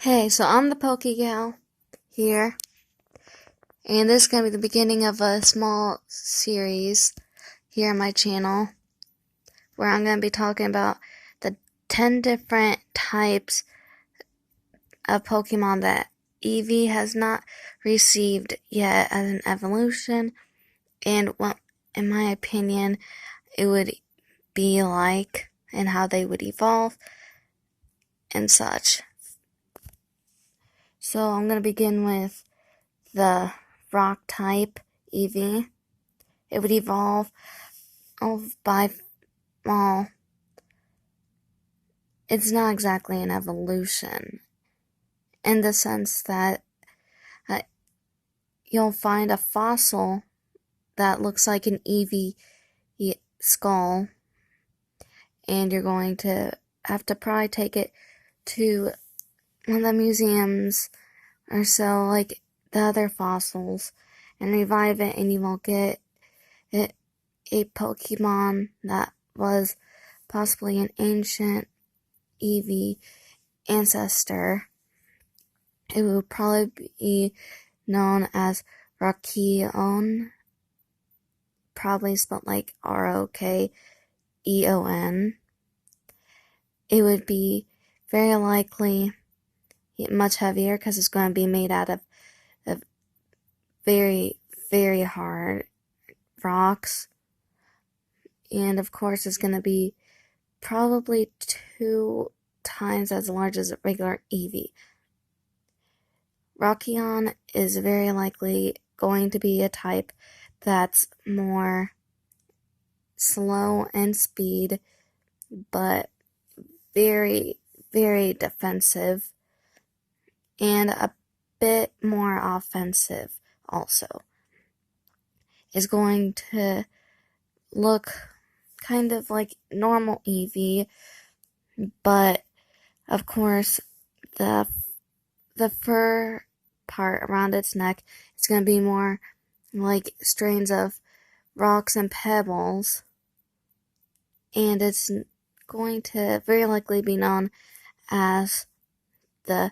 Hey, so I'm the Poke Gal here, and this is going to be the beginning of a small series here on my channel where I'm going to be talking about the 10 different types of Pokemon that Eevee has not received yet as an evolution, and what, in my opinion, it would be like and how they would evolve and such. So I'm going to begin with the rock type Eevee. It would evolve by, well, it's not exactly an evolution in the sense that uh, you'll find a fossil that looks like an Eevee skull, and you're going to have to probably take it to one of the museums or so, like the other fossils, and revive it, and you will get it, a Pokemon that was possibly an ancient Eevee ancestor. It would probably be known as Rockeon, probably spelled like Rokeon. It would be very likely much heavier because it's going to be made out of very, very hard rocks. And of course, it's going to be probably 2 times as large as a regular Eevee. Rockeon is very likely going to be a type that's more slow in speed, but very, very defensive, and a bit more offensive also. Is going to look kind of like normal Eevee, but of course the fur part around its neck is going to be more like strains of rocks and pebbles, and it's going to very likely be known as the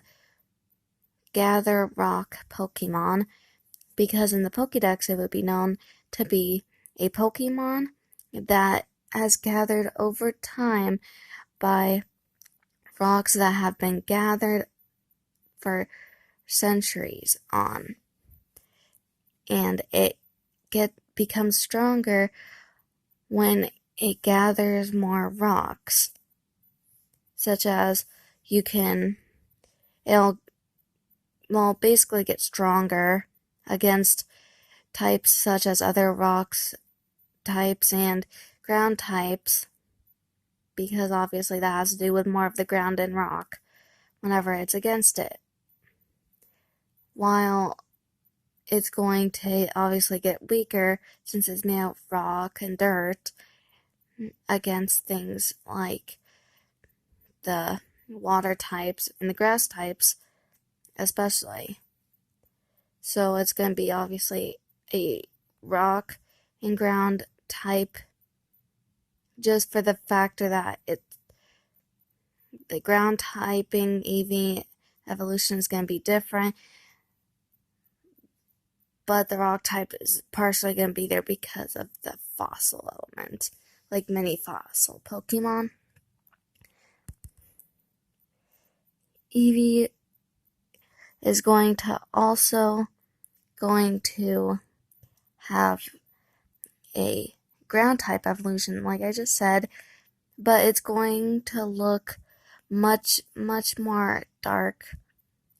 Gather Rock Pokemon, because in the Pokédex it would be known to be a Pokemon that has gathered over time by rocks that have been gathered for centuries on, and it becomes stronger when it gathers more rocks, such as it'll basically get stronger against types such as other rocks types and ground types, because obviously that has to do with more of the ground and rock whenever it's against it. While it's going to obviously get weaker since it's made of rock and dirt against things like the water types and the grass types especially. So it's going to be obviously a rock and ground type, just for the factor that the ground typing Eevee evolution is going to be different, but the rock type is partially going to be there because of the fossil element, like many fossil Pokemon. Eevee is also going to have a ground type evolution, like I just said, but it's going to look much, much more dark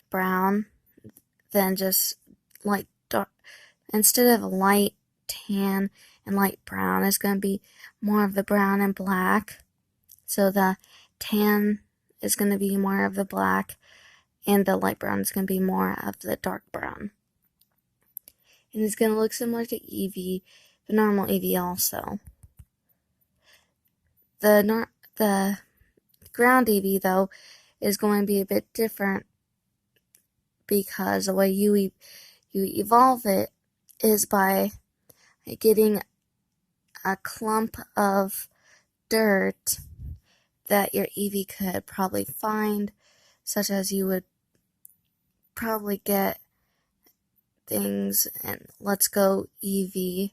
brown than just light dark. Instead of light tan and light brown, it's going to be more of the brown and black. So the tan is going to be more of the black, and the light brown is going to be more of the dark brown. And it's going to look similar to Eevee, the normal Eevee also. The ground Eevee, though, is going to be a bit different, because the way you evolve it is by getting a clump of dirt that your Eevee could probably find, such as you would probably get things and Let's Go Eevee,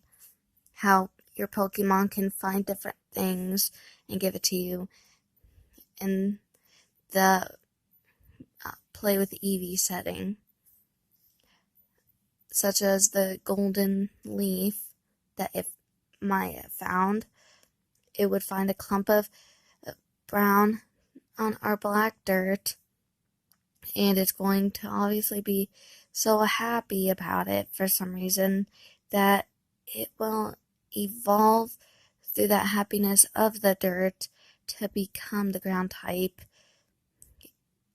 how your Pokemon can find different things and give it to you, in the Play with Eevee setting, such as the golden leaf that if Maya found, it would find a clump of brown on our black dirt, and it's going to obviously be so happy about it for some reason that it will evolve through that happiness of the dirt to become the ground type.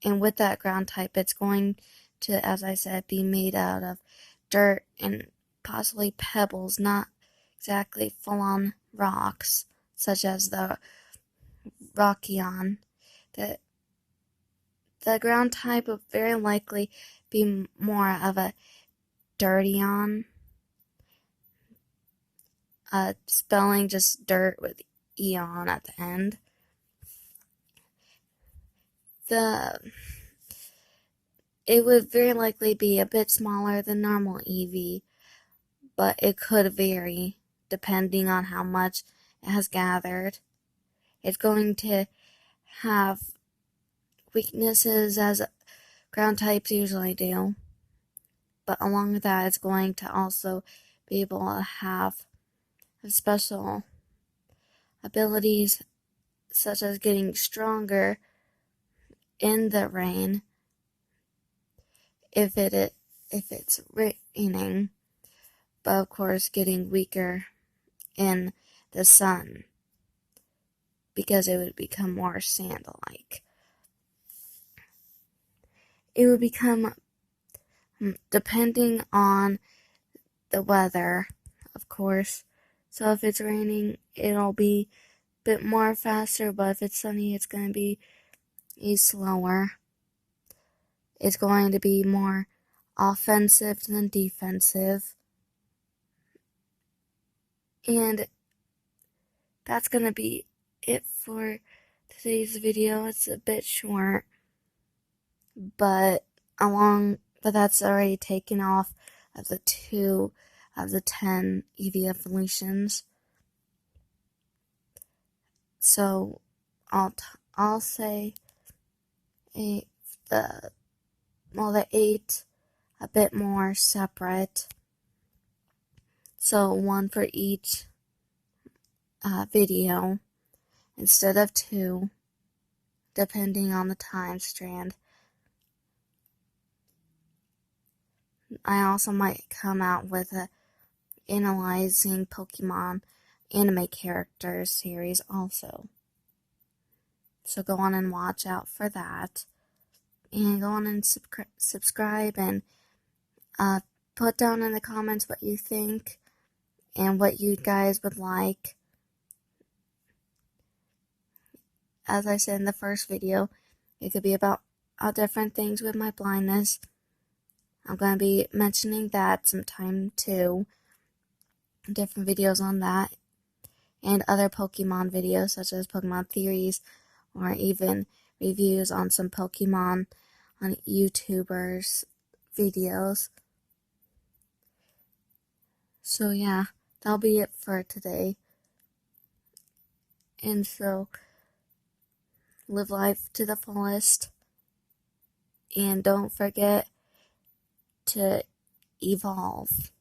And with that ground type, it's going to, as I said, be made out of dirt and possibly pebbles, not exactly full-on rocks, such as the Rockion. The ground type would very likely be more of a Dirtion, spelling just dirt with eon at the end. It would very likely be a bit smaller than normal Eevee, but it could vary depending on how much it has gathered. It's going to have weaknesses as ground types usually do, but along with that, it's going to also be able to have special abilities such as getting stronger in the rain if it's raining, but of course getting weaker in the sun because it would become more sand-like. It would become, depending on the weather, of course. So if it's raining, it'll be a bit more faster, but if it's sunny, it's going to be slower. It's going to be more offensive than defensive. And that's going to be it for today's video. It's a bit short, but that's already taken off of the 2 of the 10 Eevee evolutions. So I'll say the 8 a bit more separate. So 1 for each video instead of 2, depending on the time strand. I also might come out with a analyzing Pokemon anime characters series also. So go on and watch out for that. And go on and subscribe and put down in the comments what you think and what you guys would like. As I said in the first video, it could be about different things with my blindness. I'm going to be mentioning that sometime too. Different videos on that. And other Pokemon videos such as Pokemon theories or even reviews on some Pokemon on YouTubers' videos. So yeah, that'll be it for today. And so, live life to the fullest. And don't forget to evolve.